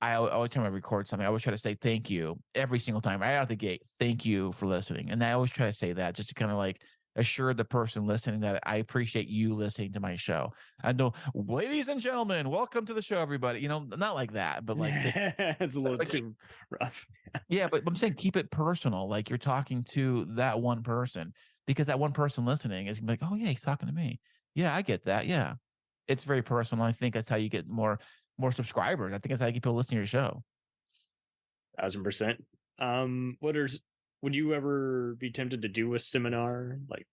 always time I record something, I always try to say thank you every single time right out of the gate. Thank you for listening. And I always try to say that just to kind of like assure the person listening that I appreciate you listening to my show. I know, ladies and gentlemen, welcome to the show, everybody. You know, not like that, but like
it's a little too rough.
Yeah, but I'm saying keep it personal. Like you're talking to that one person, because that one person listening is gonna be like, oh yeah, he's talking to me. Yeah, I get that. Yeah. It's very personal. I think that's how you get more subscribers. I think that's how you get people listening to your show.
1000%. Would you ever be tempted to do a seminar like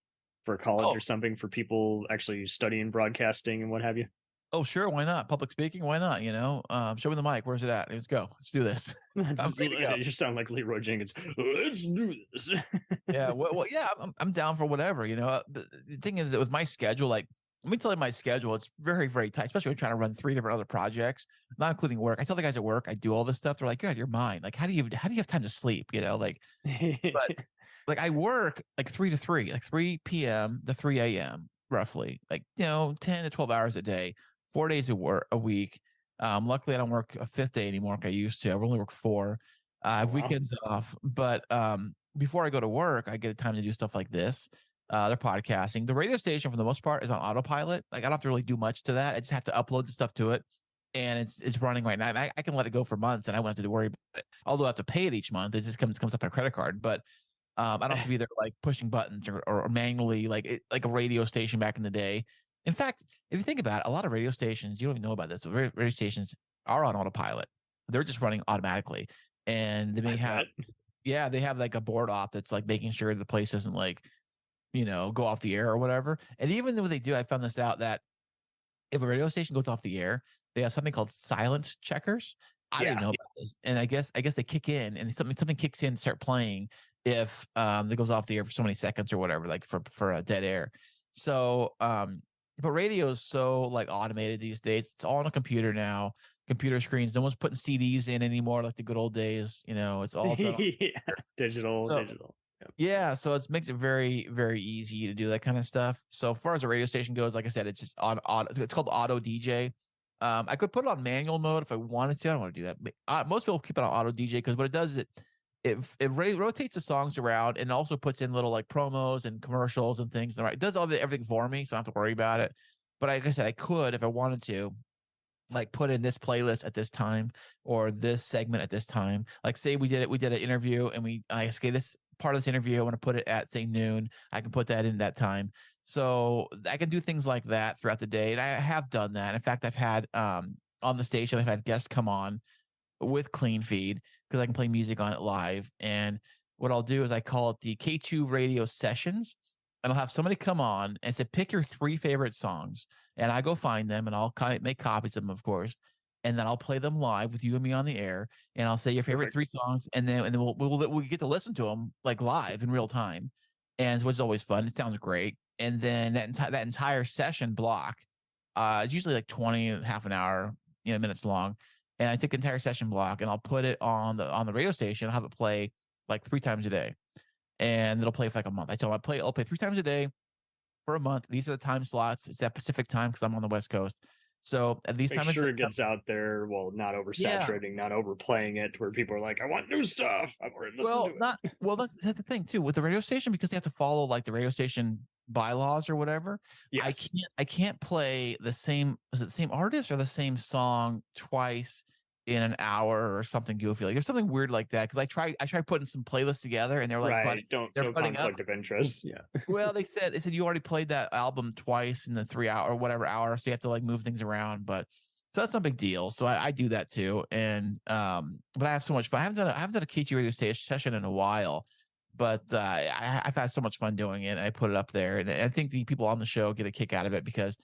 for college or something for people actually studying broadcasting and what have you?
Oh, sure. Why not? Public speaking. Why not? You know, show me the mic. Where's it at? Let's go. Let's do this.
You sound like Leroy Jenkins. Let's do this.
Yeah. Well, yeah, I'm down for whatever, you know. The thing is that with my schedule, like, let me tell you my schedule. It's very, very tight, especially when I'm trying to run 3 different other projects, not including work. I tell the guys at work, I do all this stuff. They're like, God, you're mine. Like, how do you have time to sleep? You know, like, but like I work like 3 to 3, like 3 p.m. to 3 a.m. roughly, like, you know, 10 to 12 hours a day, 4 days a week. Luckily I don't work a 5th day anymore like I used to. I only work 4. I have weekends off, but before I go to work, I get time to do stuff like this. They're podcasting. The radio station, for the most part, is on autopilot. Like I don't have to really do much to that. I just have to upload the stuff to it, and it's running right now. I can let it go for months, and I won't have to worry about it. Although I have to pay it each month, it just comes up my credit card. But I don't have to be there like pushing buttons or manually like a radio station back in the day. In fact, if you think about it, a lot of radio stations, you don't even know about this. Radio stations are on autopilot. They're just running automatically, and they may have, they have like a board op that's like making sure the place doesn't like, you know, go off the air or whatever. And even though they do, I found this out that if a radio station goes off the air, they have something called silence checkers. I didn't know about this, and I guess they kick in, and something kicks in to start playing if it goes off the air for so many seconds or whatever, like for a dead air. So, but radio is so like automated these days. It's all on a computer now. Computer screens. No one's putting CDs in anymore like the good old days. You know, it's all
digital.
Yeah, so it makes it very, very easy to do that kind of stuff. So as far as a radio station goes, like I said, it's just on auto. It's called auto DJ. I could put it on manual mode if I wanted to. I don't want to do that. But, most people keep it on auto DJ because what it does is it rotates the songs around and also puts in little like promos and commercials and things. It does everything for me, so I don't have to worry about it. But like I said, I could, if I wanted to, like put in this playlist at this time or this segment at this time. Like say we did an interview and okay, this part of this interview, I want to put it at say noon. I can put that in that time. So I can do things like that throughout the day. And I have done that. In fact, I've had on the station, I've had guests come on with clean feed because I can play music on it live. And what I'll do is I call it the K2 radio sessions. And I'll have somebody come on and say, pick your 3 favorite songs. And I go find them and I'll kind of make copies of them, of course. And then I'll play them live with you and me on the air. And I'll say your favorite 3 songs. And then we'll get to listen to them like live in real time. And so it's always fun. It sounds great. And then that entire session block, it's usually like 20, half an hour, minutes long. And I take the entire session block and I'll put it on the radio station. I'll have it play like 3 times a day. And it'll play for like a month. I tell them I'll play 3 times a day for a month. These are the time slots. It's at Pacific time because I'm on the West Coast. So at these times,
make sure it gets out there. Well, not oversaturating, not overplaying it, to where people are like, "I want new stuff." I've already listened to it.
Well, that's the thing too with the radio station, because they have to follow like the radio station bylaws or whatever. Yes. I can't play the same. Was it the same artist or the same song twice in an hour or something goofy? Like there's something weird like that, because I tried putting some playlists together and they're like,
no conflict of interest. Yeah.
Well, they said you already played that album twice in the 3 hour or whatever hour, so you have to like move things around. But so that's no big deal. So I do that too. And but I have so much fun. I haven't done a K2 radio session in a while, but I've had so much fun doing it, and I put it up there. And I think the people on the show get a kick out of it because,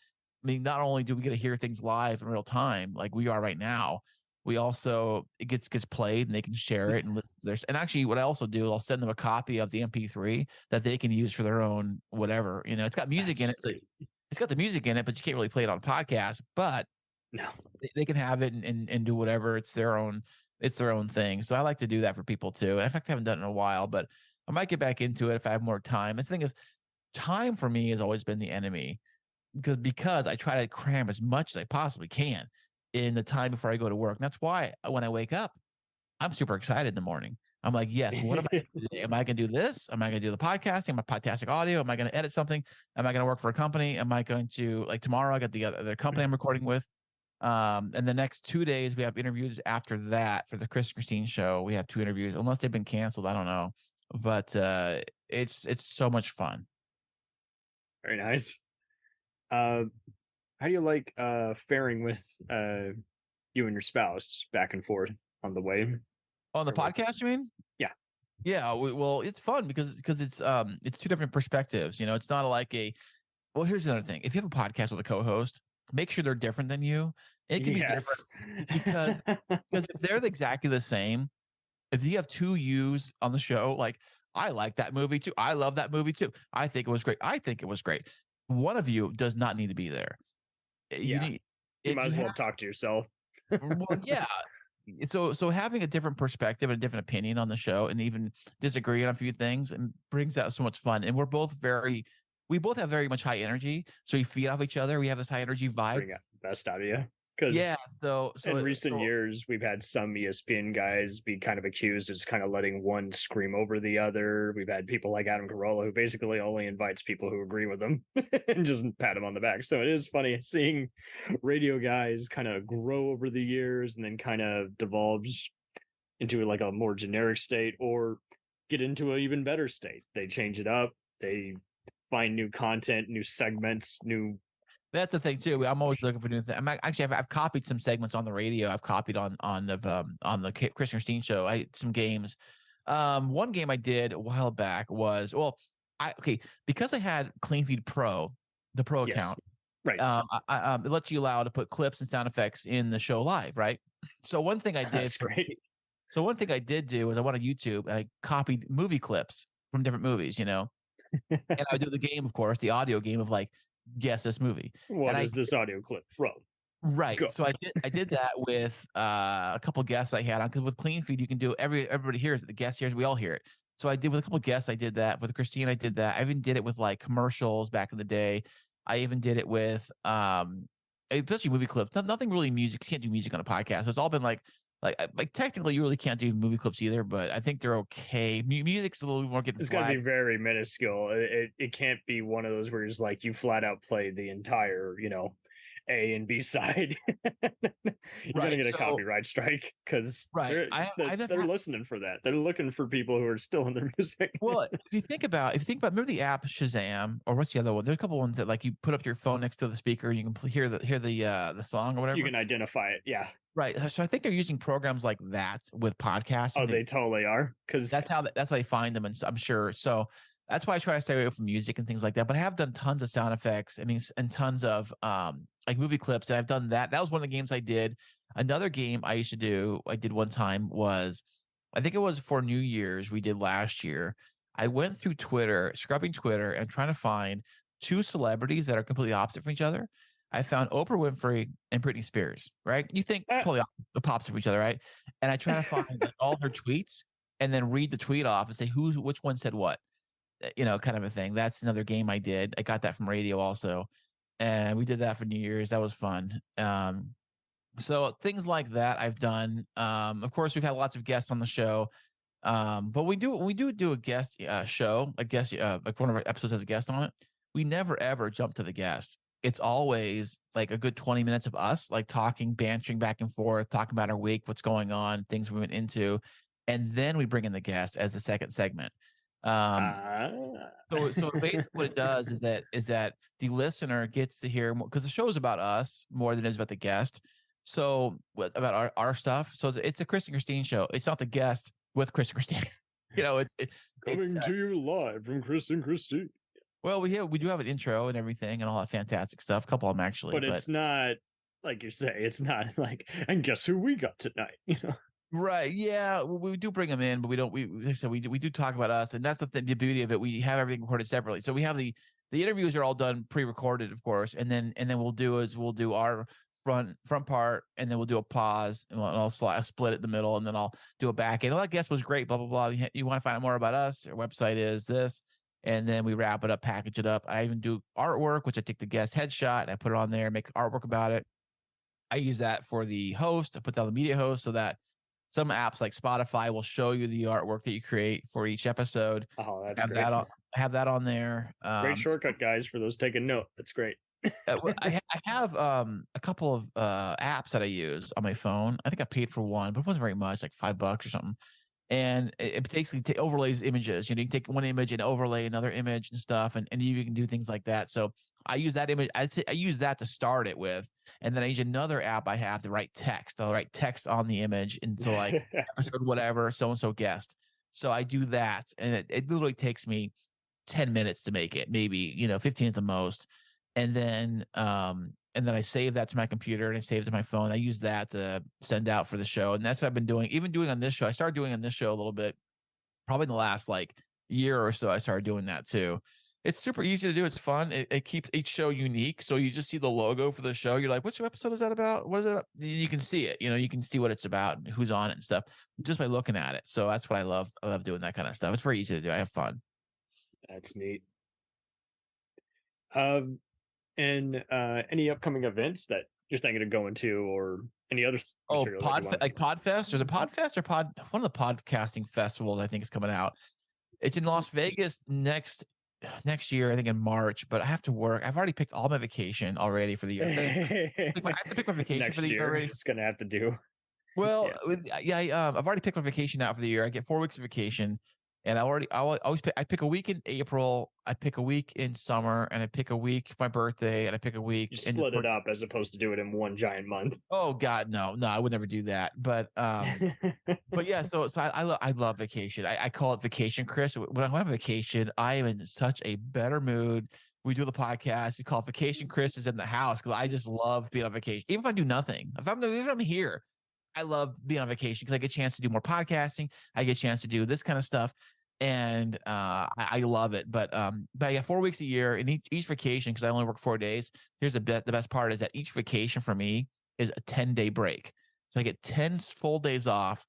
I mean, not only do we get to hear things live in real time like we are right now We also it gets played and they can share it and listen to and actually what I also do, I'll send them a copy of the MP3 that they can use for their own whatever. It's got music in it. It's got the music in it, but you can't really play it on podcast. But
no,
they can have it and do whatever. It's their own thing. So I like to do that for people too. In fact, I haven't done it in a while, but I might get back into it if I have more time. The thing is, time for me has always been the enemy because I try to cram as much as I possibly can in the time before I go to work. And that's why when I wake up, I'm super excited in the morning. I'm like, yes, what am I going to do today? Am I going to do this? Am I going to do the podcasting? Am I Podtastic audio? Am I going to edit something? Am I going to work for a company? Am I going to, like tomorrow, I got the other company I'm recording with. And the next 2 days, we have interviews after that for the Kris and Kristine Show. We have 2 interviews, unless they've been canceled. I don't know. But it's so much fun.
Very nice. How do you like faring with you and your spouse back and forth on the way?
On the podcast, you mean?
Yeah.
Yeah. Well, it's fun because it's 2 different perspectives. It's not like well, here's another thing. If you have a podcast with a co-host, make sure they're different than you. It can be different because if they're exactly the same, if you have 2 yous on the show, like I like that movie too. I love that movie too. I think it was great. I think it was great. One of you does not need to be there.
You might as well talk to yourself.
Well, yeah. So having a different perspective and a different opinion on the show and even disagreeing on a few things and brings out so much fun. And we both have very much high energy. So we feed off each other. We have this high energy vibe.
Bring out the best out of you. Because
so
in recent years, we've had some ESPN guys be kind of accused of just kind of letting one scream over the other. We've had people like Adam Carolla, who basically only invites people who agree with him and just pat him on the back. So it is funny seeing radio guys kind of grow over the years and then kind of divulge into like a more generic state or get into an even better state. They change it up. They find new content, new segments, new.
That's the thing too. I'm always looking for new things. I've copied some segments on the radio. I've copied on the Kris and Kristine Show. Some games. One game I did a while back was because I had CleanFeed Pro, the Pro account.
Right.
It lets you allow to put clips and sound effects in the show live. Right. So one thing I did.
That's great.
So one thing I did do was I went on YouTube and I copied movie clips from different movies. And I would do the game, of course, the audio game of like. Guess this movie.
What is this audio clip from?
Right.
Go.
So I did that with a couple guests I had on because with CleanFeed you can do everybody hears it. The guest hears, we all hear it. So I did with a couple guests. I did that with Kristine. I did that. I even did it with like commercials back in the day. I even did it with especially movie clips. Nothing really music. You can't do music on a podcast. So it's all been like technically you really can't do movie clips either, but I think they're okay. Music's a little more getting.
It's got to be very minuscule. It can't be one of those where it's like you flat out play the entire A and B side. You're gonna get a copyright strike because they're listening for that. They're looking for people who are still in their music.
Well, if you think about remember the app Shazam, or what's the other one? There's a couple ones that like you put up your phone next to the speaker and you can hear the song or whatever.
You can identify it. Yeah.
Right. So I think they're using programs like that with podcasts.
Oh, they totally are. Because
that's how they find them, and I'm sure. So that's why I try to stay away from music and things like that. But I have done tons of sound effects. And tons of like movie clips. And I've done that. That was one of the games I did. Another game I did one time was, I think it was for New Year's we did last year. I went through Twitter, scrubbing Twitter, and trying to find 2 celebrities that are completely opposite from each other. I found Oprah Winfrey and Britney Spears, right? You think totally opposite of each other, right? And I try to find like, all her tweets and then read the tweet off and say which one said what, kind of a thing. That's another game I did. I got that from radio also. And we did that for New Year's. That was fun. So things like that I've done. Of course, we've had lots of guests on the show. But we do a guest show, like one of our episodes has a guest on it. We never ever jump to the guest. It's always like a good 20 minutes of us, like talking, bantering back and forth, talking about our week, what's going on, things we went into. And then we bring in the guest as the second segment. So basically what it does is that the listener gets to hear more, because the show is about us more than it is about the guest. So about our stuff. So it's a Kris and Kristine show. It's not the guest with Kris and Kristine. It's
coming to you live from Kris and Kristine. Well,
we do have an intro and everything and all that fantastic stuff. A couple of them actually,
but it's not like you say, it's not like, and guess who we got tonight, you know?
Right. Yeah. We do bring them in, but we don't. Like I said, we do talk about us, and that's the beauty of it. We have everything recorded separately. So we have the interviews are all done pre-recorded, of course, and then we'll do our front part, and then we'll do a pause, and I'll split it in the middle, and then I'll do a back end. Well, that guest was great. Blah blah blah. You want to find out more about us? Our website is this, and then we wrap it up, package it up. I even do artwork, which I take the guest headshot and I put it on there, make artwork about it. I use that for the host. I put that on the media host so that some apps like Spotify will show you the artwork that you create for each episode.
Oh, that's
have
great.
Have that on there.
Great shortcut, guys, for those taking note. That's great.
I have a couple of apps that I use on my phone. I think I paid for one, but it wasn't very much, like $5 or something. And it basically overlays images. You know, you can take one image and overlay another image and stuff, and you can do things like that. So I use that image. I use that to start it with, and then I use another app I have to write text. I'll write text on the image into like episode whatever, so and so guest. So I do that, and it literally takes me 10 minutes to make it, maybe 15 at the most, and then I save that to my computer and I save it to my phone. I use that to send out for the show, and that's what I've been doing. Even doing on this show, I started doing on this show a little bit, probably in the last like year or so. I started doing that too. It's super easy to do. It's fun. It keeps each show unique. So you just see the logo for the show. You're like, which episode is that about? What is it about? You can see it. You can see what it's about and who's on it and stuff just by looking at it. So that's what I love. I love doing that kind of stuff. It's very easy to do. I have fun.
That's neat. And any upcoming events that you're thinking of going to, or any other?
Podfest? There's a Podfest or one of the podcasting festivals I think is coming out. It's in Las Vegas next year, I think in March, but I have to work. I've already picked all my vacation already for the year. I have to pick my vacation
next
for the year already.
It's gonna have to do.
Well, I've already picked my vacation out for the year. I get 4 weeks of vacation, and I always pick a week in April, I pick a week in summer, and I pick a week for my birthday, and I pick a week.
You split it up as opposed to do it in one giant month.
Oh God, no, I would never do that. But but yeah, so I love vacation. I call it vacation, Chris. When I'm on vacation, I am in such a better mood. We do the podcast. It's called Vacation Chris is in the house because I just love being on vacation. Even if I do nothing, if I'm here, I love being on vacation because I get a chance to do more podcasting. I get a chance to do this kind of stuff. And I love it. But yeah, 4 weeks a year, and each vacation, because I only work 4 days. Here's the best part is that each vacation for me is a 10-day break. So I get 10 full days off,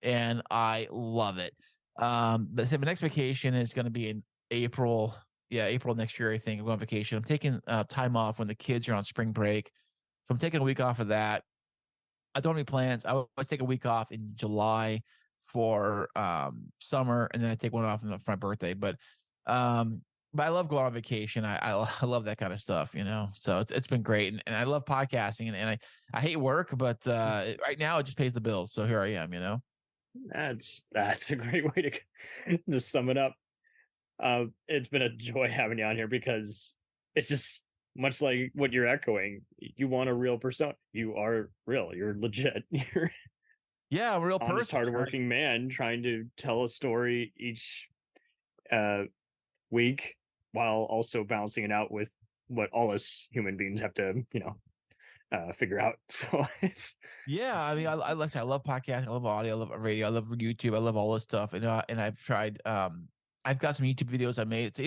and I love it. But so my next vacation is going to be in April. Yeah, April next year, I think. I'm going on vacation. I'm taking time off when the kids are on spring break. So I'm taking a week off of that. I don't have any plans. I would take a week off in July for summer, and then I take one off for my birthday. But I love going on vacation. I love that kind of stuff, So it's been great, and I love podcasting, and I hate work, but right now it just pays the bills. So here I am,
That's a great way to sum it up. It's been a joy having you on here because it's just much like what you're echoing. You want a real persona. You are real. You're legit. You're
a real person,
hardworking man trying to tell a story each week while also balancing it out with what all us human beings have to, figure out. So it's
I mean, I love podcasting, I love audio, I love radio, I love YouTube, I love all this stuff, and I've tried. I've got some YouTube videos I made.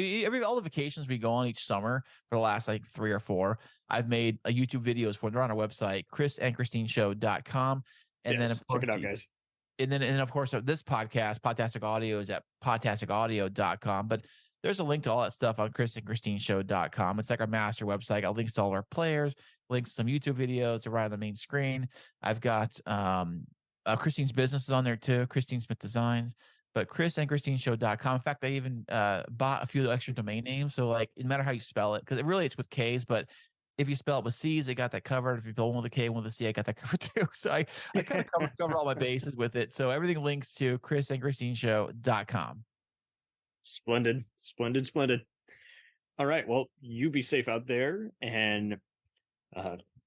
All the vacations we go on each summer for the last like 3 or 4, I've made YouTube videos for. They're on our website, KrisandKristineShow.com. And then of course,
check it out, guys.
And then of course, this podcast, Podtastic Audio, is at podtasticaudio.com. But there's a link to all that stuff on KrisandKristineShow.com. It's like our master website. Got links to all our players, links to some YouTube videos right on the main screen. I've got Kristine's business is on there too, Kristine Smith Designs. But KrisandKristineShow.com. In fact, I even bought a few extra domain names. So like, no matter how you spell it, because it's with K's, but if you spell it with C's, I got that covered. If you spell one with a K, one with a C, I got that covered too. So I kind of cover all my bases with it. So everything links to KrisandKristineShow.com.
Splendid. All right. Well, you be safe out there, and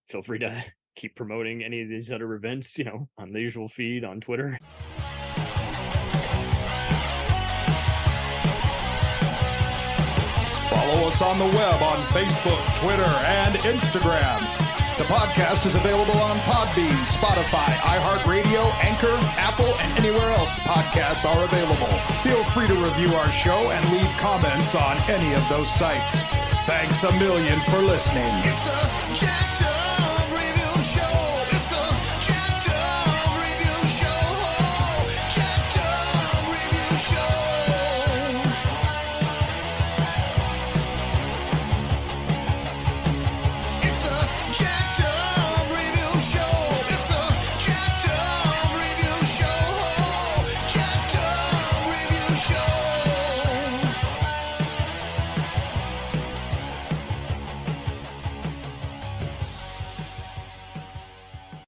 feel free to keep promoting any of these other events, on the usual feed on Twitter.
Follow us on the web on Facebook, Twitter, and Instagram
The podcast is available on Podbean, Spotify, iHeartRadio, Anchor, Apple, and anywhere else podcasts are available. Feel free to review our show and leave comments on any of those sites. Thanks a million for listening.
It's a jacked up